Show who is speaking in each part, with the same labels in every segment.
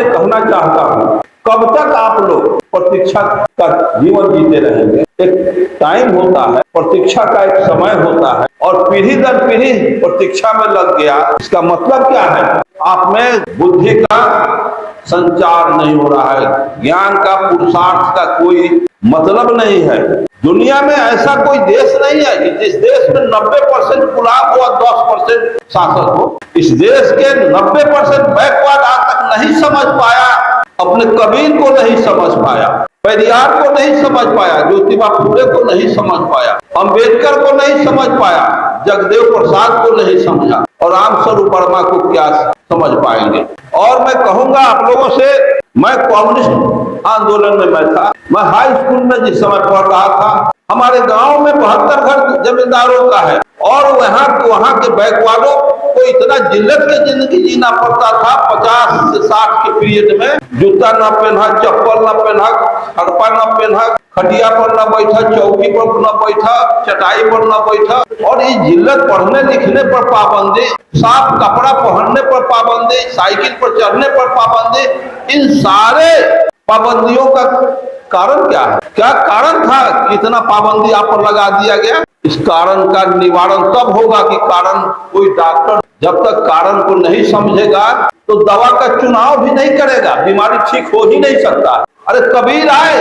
Speaker 1: आपसे कहना चाहता हूँ, कब तक आप लोग प्रतीक्षा का जीवन जीते रहेंगे? एक टाइम होता है, प्रतीक्षा का एक समय होता है, और पीढ़ी दर पीढ़ी प्रतीक्षा में लग गया। इसका मतलब क्या है? आप में बुद्धि का संचार नहीं हो रहा है, ज्ञान का, पुरुषार्थ का कोई मतलब नहीं है। दुनिया में ऐसा कोई देश नहीं है कि जिस देश में 90% गुलाम हो और 10% शासक हो। इस देश के 90% बैकवर्ड आज तक नहीं समझ पाया, अपने कबीर को नहीं समझ पाया, पेरियार को नहीं समझ पाया, ज्योतिबा फुले को नहीं समझ पाया, अंबेडकर को नहीं समझ पाया, जगदेव प्रसाद को नहीं समझा, और रामस्वरूप वर्मा को क्या समझ पाएंगे? और मैं कहूंगा आप लोगों से, मैं कम्युनिस्ट आंदोलन में मैं था। मैं हाई स्कूल में जिस समय पढ़ रहा था, हमारे गांव में 72 घर जमींदारों का है, और वहां के बैकवर्डों को इतना जिल्लत की जिंदगी जीना पड़ता था। 50 से 60 के पीरियड में जूता न पहना, चप्पल न पहना, हड़पा न पहना, खटिया पर न बैठा, चौकी पर न बैठा, चटाई पर न बैठा, और ये जिल्लत पढ़ने लिखने पर पाबंदी, साफ कपड़ा पहनने पर पाबंदी, साइकिल पर चढ़ने पर पाबंदी, इन सारे पाबंदियों का कारण क्या है? क्या कारण था? कितना पाबंदी आप पर लगा दिया गया? इस कारण का निवारण तब होगा कि कारण कोई डॉक्टर जब तक कारण को नहीं समझेगा तो दवा का चुनाव भी नहीं करेगा, बीमारी ठीक हो ही नहीं सकता। अरे कबीर आए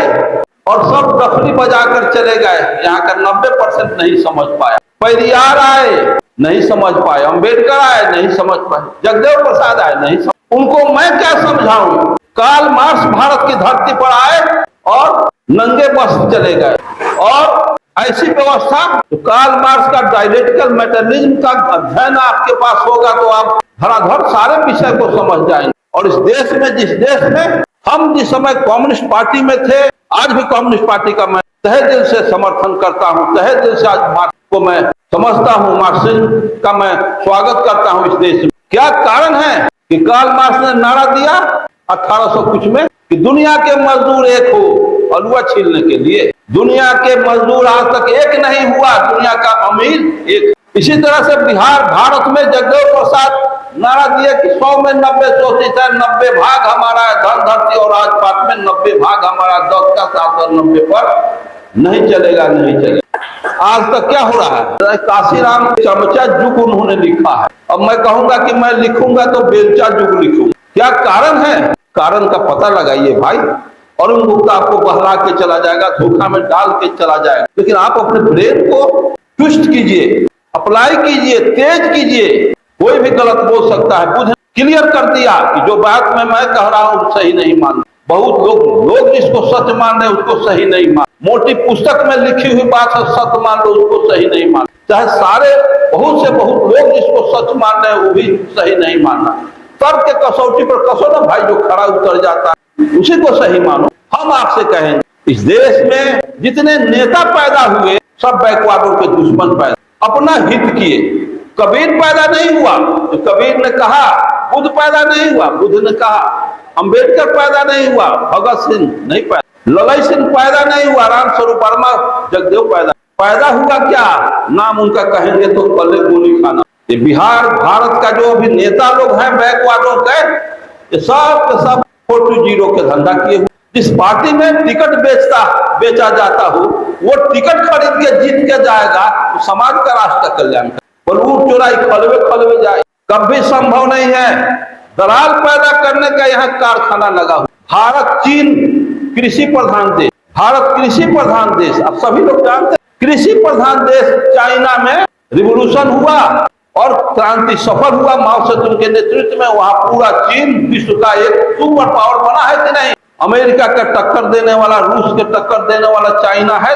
Speaker 1: और सब डफली बजाकर चले गए, यहाँ का 90% नहीं समझ पाया। पेरियार आए, नहीं समझ पाए। अंबेडकर आए, नहीं समझ पाए। जगदेव प्रसाद आए, नहीं समझ। उनको मैं क्या समझाऊं? कार्ल मार्क्स भारत की धरती पर आए और नंगे बस चले गए, और ऐसी व्यवस्था तो कार्ल मार्क्स का डायलेक्टिकल मैटरनिज्म का अध्ययन आपके पास होगा तो आप धड़ाधड़ सारे विषय को समझ जाएंगे। और इस देश में, जिस देश में हम जिस समय कम्युनिस्ट पार्टी में थे, आज भी कम्युनिस्ट पार्टी का मैं तहे दिल से समर्थन करता हूँ, तहे दिल से आज मार्क्स को मैं समझता हूँ, मार्क्सिज्म का मैं स्वागत करता हूँ इस देश में। क्या कारण है कि कार्ल मार्क्स ने नारा दिया 1800 कुछ में कि दुनिया के मजदूर एक हो अलुआ छीलने के लिए। दुनिया के मजदूर आज तक एक नहीं हुआ, दुनिया का अमीर एक। इसी तरह से बिहार, भारत में जगदेव प्रसाद नारा दिया कि 100 में 90 सोचित है, 90 भाग हमारा है, धन धरती और राजपाट में 90 भाग हमारा, 10 का 7 और 90 पर नहीं चलेगा, नहीं चलेगा। आज तक क्या हो रहा है? काशीराम चमचा जुग उन्होंने लिखा है, अब मैं कहूंगा कि मैं लिखूंगा तो बेलचा जुग लिखूंगा। क्या कारण है? कारण का पता लगाइए भाई। और उन गुप्ता आपको बहला के चला जाएगा, धोखा में डाल के चला जाएगा, लेकिन आप अपने ब्रेन को ट्विस्ट कीजिए, अप्लाई कीजिए, तेज कीजिए। कोई भी गलत बोल सकता है। बुद्ध क्लियर कर दिया कि जो बात में मैं कह रहा हूं सही नहीं मान। बहुत लोग जिसको सच मान रहे उसको सही नहीं मान। मोटी पुस्तक में लिखी हुई बात है, सत्य मान लो, उसको सही नहीं मान। चाहे सारे बहुत से बहुत लोग जिसको सच मान रहे हैं वो भी सही नहीं मानना। तर्क के कसौटी पर कसो ना भाई, जो खड़ा उतर जाता है उसी को सही मानो। हम आपसे कहेंगे, इस देश में जितने नेता पैदा हुए सब बैकवर्डों के दुश्मन पैदा, अपना हित किए। कबीर पैदा नहीं हुआ तो कबीर ने कहा, बुद्ध पैदा नहीं हुआ, बुद्ध ने कहा, अंबेडकर पैदा नहीं हुआ, भगत सिंह नहीं पैदा, ललई सिंह पैदा नहीं हुआ, रामस्वरूप वर्मा, जगदेव पैदा हुआ क्या? नाम उनका कहेंगे तो पल्ले गोली खाना। ये बिहार, भारत का जो भी नेता लोग हैं बैकवर्डों के, ये सब 420 के धंधा किए हुए। जिस पार्टी में टिकट बेचा जाता हो, वो टिकट खरीद के जीत के जाएगा तो समाज का राष्ट्र कल्याण कर। बलूट चोराई खलवे जाए, कभी संभव नहीं है। दलाल पैदा करने का यहाँ कारखाना लगा हुआ। भारत, चीन कृषि प्रधान देश, भारत कृषि प्रधान देश, अब सभी लोग जानते हैं। कृषि प्रधान देश चाइना में रिवॉल्यूशन हुआ और क्रांति सफल हुआ माओ सेतुंग के नेतृत्व में। वहां पूरा चीन विश्व का एक सुपर पावर बना है कि नहीं? अमेरिका का टक्कर देने वाला, रूस के टक्कर देने वाला चाइना है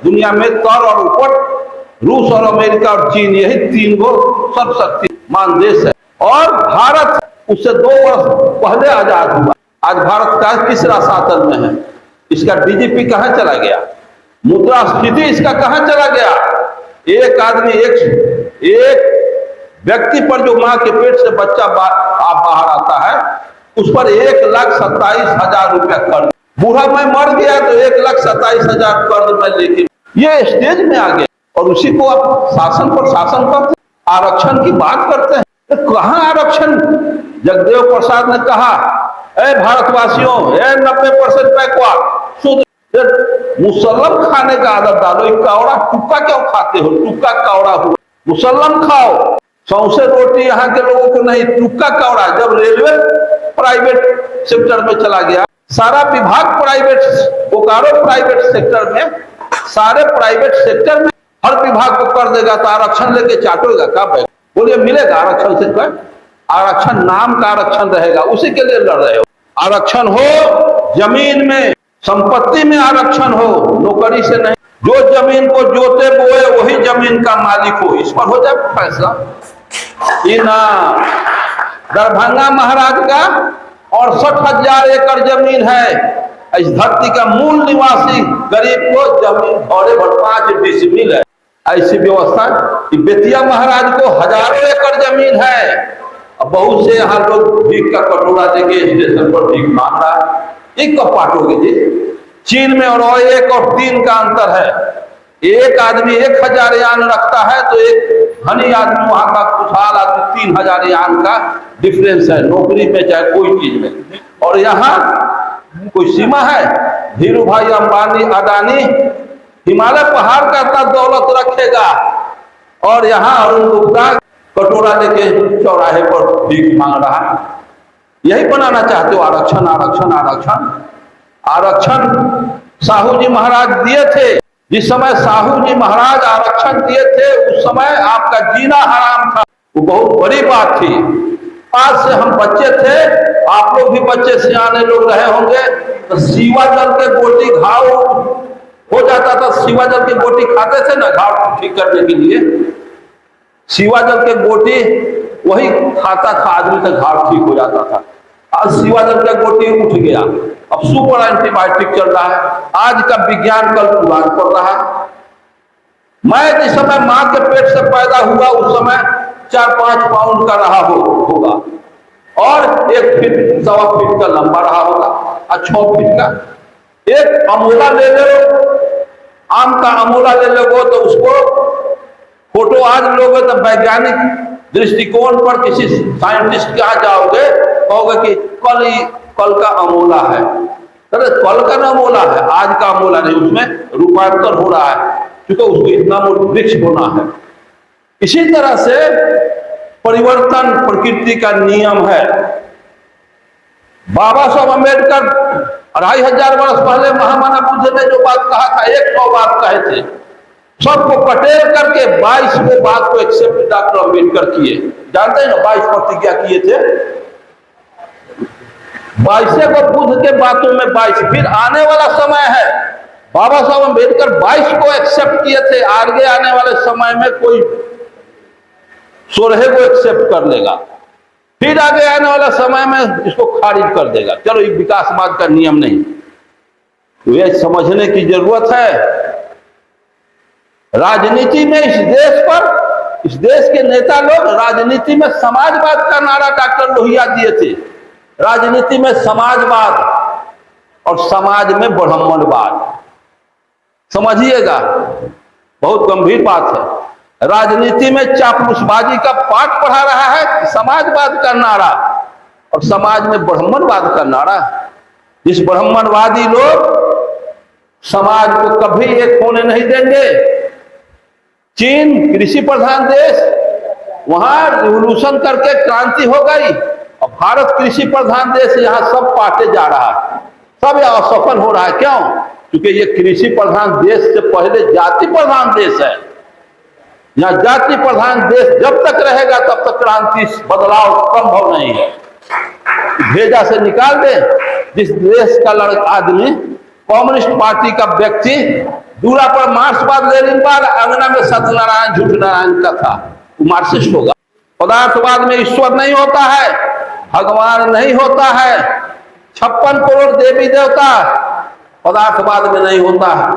Speaker 1: दुनिया में। तर और ऊपर रूस और अमेरिका और चीन, यही 3 गो सर्वशक्तिमान देश है। और भारत उससे 2 वर्ष पहले आजाद हुआ। आज भारत का तीसरा शासन में है। इसका डीजीपी कहां चला गया? मुद्रास्फीति इसका कहां चला गया? एक आदमी, एक व्यक्ति पर जो मां के पेट से बच्चा बाहर आता है, उस पर 1,27,000 रुपया कर्ज। बूढ़ा मैं मर गया तो 1,27,000 कर्ज में लेके ये स्टेज में आ गया, और उसी को आप शासन पर शासन करते, आरक्षण की बात करते हैं। तो कहां आरक्षण? जगदेव प्रसाद ने कहा भारतवासियों, 90% बैकवर्ड शुद्ध, मुसल्लम खाने का आदत डालो। कौड़ा टुक्का क्यों खाते हो? टुक्का कौड़ा हुआ, मुसल्लम खाओ। सौंसे रोटी यहाँ के लोगों को नहीं, टुक्का कौड़ा। जब रेलवे प्राइवेट सेक्टर में चला गया, सारा विभाग प्राइवेट, बोकारो प्राइवेट सेक्टर में, सारे प्राइवेट सेक्टर में हर विभाग को कर देगा, तो आरक्षण लेके चाटोगा कब? बोलिए मिलेगा आरक्षण से? कोई आरक्षण नाम का आरक्षण रहेगा, उसी के लिए लड़ रहे हो। आरक्षण हो जमीन में, संपत्ति में आरक्षण हो, नौकरी से नहीं। जो जमीन को जोते बोए वही जमीन का मालिक हो, इस पर हो जाए फैसला। दरभंगा महाराज का 68,000 एकड़ जमीन है। इस धरती का मूल निवासी गरीब को जमीन घोड़े भर 5 डिसमिल है। ऐसी व्यवस्था। बेतिया महाराज को हजारों एकड़ जमीन है। अब बहुत से यहाँ लोग भीख का कटोरा देंगे, स्टेशन पर भीख मांग रहा है। एक कब पाटोगे जी? चीन में और 1 और 3 का अंतर है। एक आदमी 1,000 यान रखता है तो एक धनी आदमी, वहां का खुशहाल आदमी 3,000 यान का डिफरेंस है, नौकरी में चाहे कोई चीज में। और यहाँ कोई सीमा है? धीरू भाई अंबानी, अडानी हिमालय पहाड़ का इतना दौलत रखेगा, और यहाँ अरुण गुप्ता कटोरा लेके चौराहे पर भीख मांग रहा है। यही बनाना चाहते हो आरक्षण, आरक्षण, आरक्षण। आरक्षण साहू जी महाराज दिए थे। जिस समय साहू जी महाराज आरक्षण दिए थे, उस समय आपका जीना हराम था। वो बहुत बड़ी बात थी। आज से हम बच्चे थे, आप लोग भी बच्चे सियाने लोग रहे होंगे, तो सीवा जल के गोटी घाव हो जाता था। सीवा जल की गोटी खाते थे ना घाव ठीक करने के लिए। सीवा जल के गोटी वही खाता था आदमी, का घाव ठीक हो जाता था। आज सीवा जल का गोटी उठ गया, अब सुपर एंटीबायोटिक चल रहा है। आज का विज्ञान कल पुराण पड़ रहा है। मैं जिस समय मां के पेट से पैदा हुआ, उस समय 4-5 पाउंड का रहा होगा, और 1 फीट 1.25 फीट का लंबा रहा होगा, और 6 फीट का। एक अमोला ले लो, आम का अमोला ले लोगे तो उसको फोटो आज लोगे तो वैज्ञानिक दृष्टिकोण पर किसी साइंटिस्ट के यहाँ जाओगे, कहोगे कि कल का अमोला है। अरे कल का ना अमोला है, आज का अमोला नहीं। उसमें रूपांतर हो रहा है, क्योंकि उसको इतना वृक्ष होना है। इसी तरह से परिवर्तन प्रकृति का नियम है। बाबा साहब अम्बेडकर 2500 वर्ष पहले महामना बुद्ध ने जो बात कहा था, 100 बात कहे थे, सबको पटेल करके 22 बात को एक्सेप्ट डॉक्टर अम्बेडकर किए। जानते हैं ना, 22 प्रतिज्ञा किए थे। 22 को बुद्ध के बातों में 22। फिर आने वाला समय है, बाबा साहब अम्बेडकर 22 को एक्सेप्ट किए थे। आगे आने वाले समय में कोई 16 को एक्सेप्ट कर लेगा, फिर आगे आने वाला समय में इसको खारिज कर देगा। चलो, ये विकासवाद का नियम नहीं। तो ये समझने की जरूरत है। राजनीति में इस देश पर, इस देश के नेता लोग राजनीति में समाजवाद का नारा डॉक्टर लोहिया दिए थे। राजनीति में समाजवाद और समाज में ब्राह्मणवाद। समझिएगा, बहुत गंभीर बात है। राजनीति में चापलूसबाजी का पाठ पढ़ा रहा है समाजवाद का नारा, और समाज में ब्राह्मणवाद का नारा। इस ब्राह्मणवादी लोग समाज को कभी एक होने नहीं देंगे। चीन कृषि प्रधान देश, वहां रिवोल्यूशन करके क्रांति हो गई, और भारत कृषि प्रधान देश, यहाँ सब पाटे जा रहा है, सब यह असफल हो रहा है। क्यों? क्योंकि ये कृषि प्रधान देश से पहले जाति प्रधान देश है। यहाँ जाति प्रधान देश जब तक रहेगा तब तक क्रांति, बदलाव संभव नहीं है। भेजा से निकाल दे। जिस देश का आदमी, कम्युनिस्ट पार्टी का व्यक्ति, दूरा पर मार्क्सवाद लेनिनवाद, अंगना में सत्यनारायण झूठनारायण का था, वो मार्क्सिस्ट होगा। पदार्थवाद में ईश्वर नहीं होता है, भगवान नहीं होता है, 56 करोड़ देवी देवता पदार्थवाद में नहीं होता है।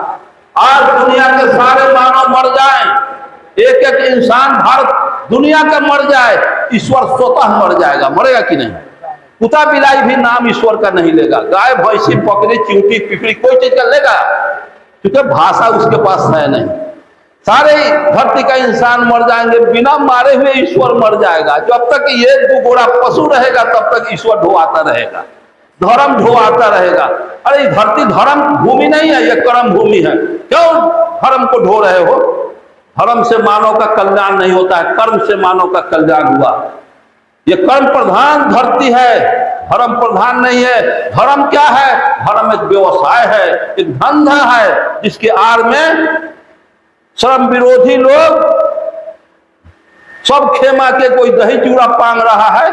Speaker 1: आज दुनिया के सारे मानव मर जाएं, एक एक इंसान भारत दुनिया का मर जाए, ईश्वर स्वतः मर जाएगा। मरेगा कि नहीं? कुत्ता बिलाई भी नाम ईश्वर का नहीं लेगा। गाय भैंसी बकरी चिंटी पिपड़ी कोई चीज का लेगा, क्योंकि भाषा उसके पास है नहीं। सारे धरती का इंसान मर जाएंगे, बिना मारे हुए ईश्वर मर जाएगा। जब तक ये 2 गोड़ा पशु रहेगा तब तक ईश्वर ढोआता रहेगा। धर्म ढोआता रहेगा। अरे धरती धर्म भूमि नहीं है, ये कर्म भूमि है। क्यों धर्म को ढो रहे हो? धर्म से मानव का कल्याण नहीं होता है, कर्म से मानव का कल्याण हुआ। ये कर्म प्रधान धरती है, धर्म प्रधान नहीं है। धर्म क्या है? धर्म एक व्यवसाय है, एक धंधा है, जिसके आड़ में श्रम विरोधी लोग सब खेमा के, कोई दही चूड़ा पांग रहा है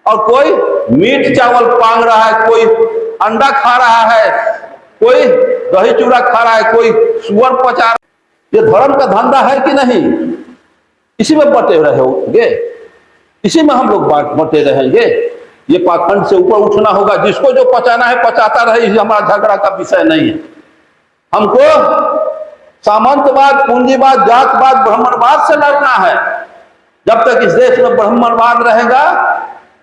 Speaker 1: और कोई मीट चावल पांग रहा है, कोई अंडा खा रहा है, कोई दही चूड़ा खा रहा है, कोई सुअर पचा रहा है। ये धर्म का धंधा है कि नहीं? इसी में बटे रहेंगे, इसी में हम लोग बटे रहेंगे। ये पाखंड से ऊपर उठना होगा। जिसको जो पचाना है पचाता रहे, ये हमारा झगड़ा का विषय नहीं है। हमको सामंतवाद, पूंजीवाद, जातवाद, ब्राह्मणवाद से लड़ना है। जब तक इस देश में ब्राह्मणवाद रहेगा,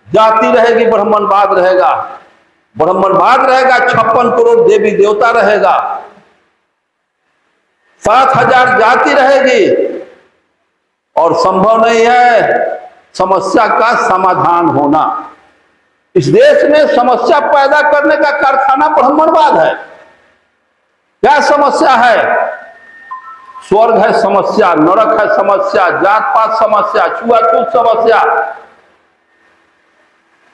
Speaker 1: जाति रहेगी, ब्राह्मणवाद रहेगा, ब्राह्मणवाद रहेगा, 56 करोड़ देवी देवता रहेगा, 7000 जाति रहेगी, और संभव नहीं है समस्या का समाधान होना। इस देश में समस्या पैदा करने का कारखाना ब्राह्मणवाद है। क्या समस्या है? स्वर्ग है समस्या, नरक है समस्या, जात पात समस्या, छुआछूत समस्या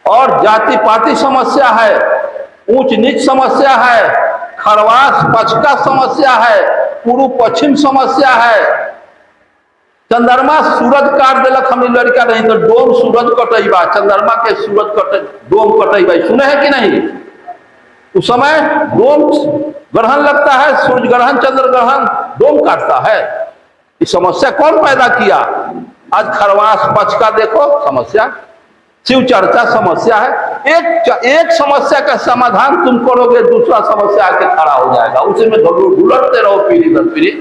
Speaker 1: और जाति पाति समस्या है, ऊंच नीच समस्या है, खरवास पचका समस्या है, पूर्व पश्चिम समस्या है। चंद्रमा सूरज काट दिलक, हम लड़का नहीं तो डोम सूरज कटैबा, चंद्रमा के सूरज कट डोम कटैबा, सुने हैं कि नहीं? उस समय डोम ग्रहण लगता है, सूर्य ग्रहण, चंद्र ग्रहण, डोम काटता है। ये समस्या कौन पैदा किया? आज खरवास पचका देखो समस्या, शिव चर्चा समस्या है। एक समस्या का समाधान तुम करोगे, दूसरा समस्या आके खड़ा हो जाएगा, उसी में ढुलटते रहो पीढ़ी दर पीढ़ी।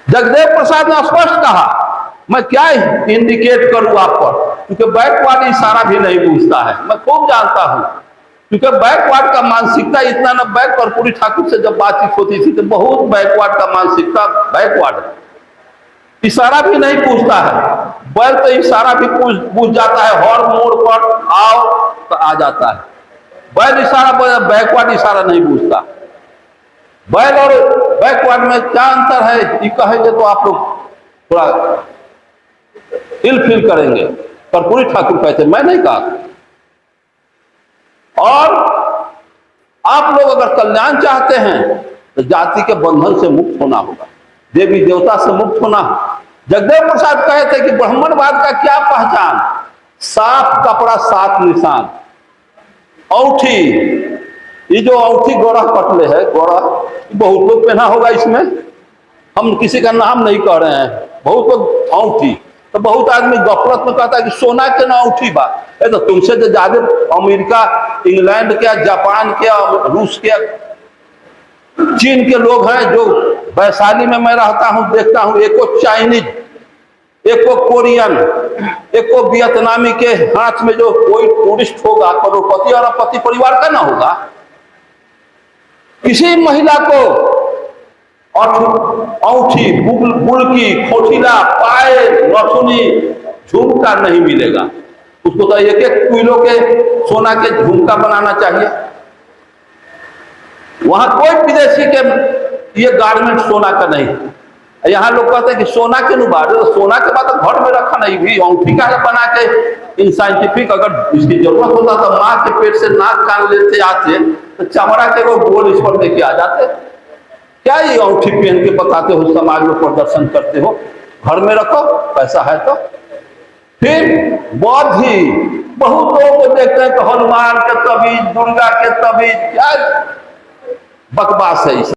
Speaker 1: जगदेव प्रसाद ने स्पष्ट कहा, मैं क्या इंडिकेट करूं आप पर, क्योंकि बैकवर्ड इशारा भी नहीं पूछता है, मैं खूब जानता हूं। क्योंकि बैकवर्ड का मानसिकता इतना न, बैक कर्पूरी ठाकुर से जब बातचीत होती थी तो बहुत बैकवर्ड का मानसिकता, बैकवर्ड इशारा भी नहीं पूछता है। बैल तो इशारा भी पूछ जाता है, हर मोड़ पर आओ तो आ जाता है। बैल इशारा, बैकवर्ड इशारा नहीं पूछता। बैल और बैकवर्ड में क्या अंतर है, ये कहेंगे तो आप लोग थोड़ा फील करेंगे। कर्पूरी ठाकुर कहते, मैं नहीं कहा। और आप लोग अगर कल्याण चाहते हैं तो जाति के बंधन से मुक्त होना होगा, देवी देवता से मुक्त होना। जगदेव प्रसाद कहे थे कि ब्राह्मणवाद का क्या पहचान? साफ कपड़ा, साफ निशान, औंठी। ये जो औंठी गोरा पटले है, गोरा बहुत लोग पहना होगा, इसमें हम किसी का नाम नहीं कह रहे हैं, बहुत लोग औंठी। तो बहुत आदमी गफलत में कहता है कि सोना के ना औंठी बा। तो तुमसे तो ज्यादा अमेरिका, इंग्लैंड के, जापान के, रूस के, चीन के लोग हैं। जो वैशाली में मैं रहता हूं, देखता हूं, एको चाइनीज, एको कोरियन, एको वियतनामी के हाथ में जो कोई टूरिस्ट होगा, करोड़पति और अरबपति परिवार का ना होगा। किसी महिला को औंठी, बुलकी, खोटिला, पायल, नथुनी, झुमका नहीं मिलेगा। उसको तो 1-1 किलो के सोना के झुमका बनाना चाहिए। वहां कोई विदेशी के ये गारमेंट सोना का नहीं। यहाँ लोग कहते हैं कि सोना के नुबारे, तो सोना के बाद घर में रखा नहीं, भी औंठी का बना के इन साइंटिफिक, अगर इसकी जरूरत होता तो माँ के पेट से नाक कान लेते आते तो चमड़ा के वो गोल इस पर लेके आ जाते। क्या ये औंठी पहन के बताते हो, समाज में प्रदर्शन करते हो? घर में रखो, पैसा है तो। फिर बौद्ध ही बहुत लोगों को देखते हैं कि हनुमान के तबीज, दुर्गा के तबीज, क्या बकवास है।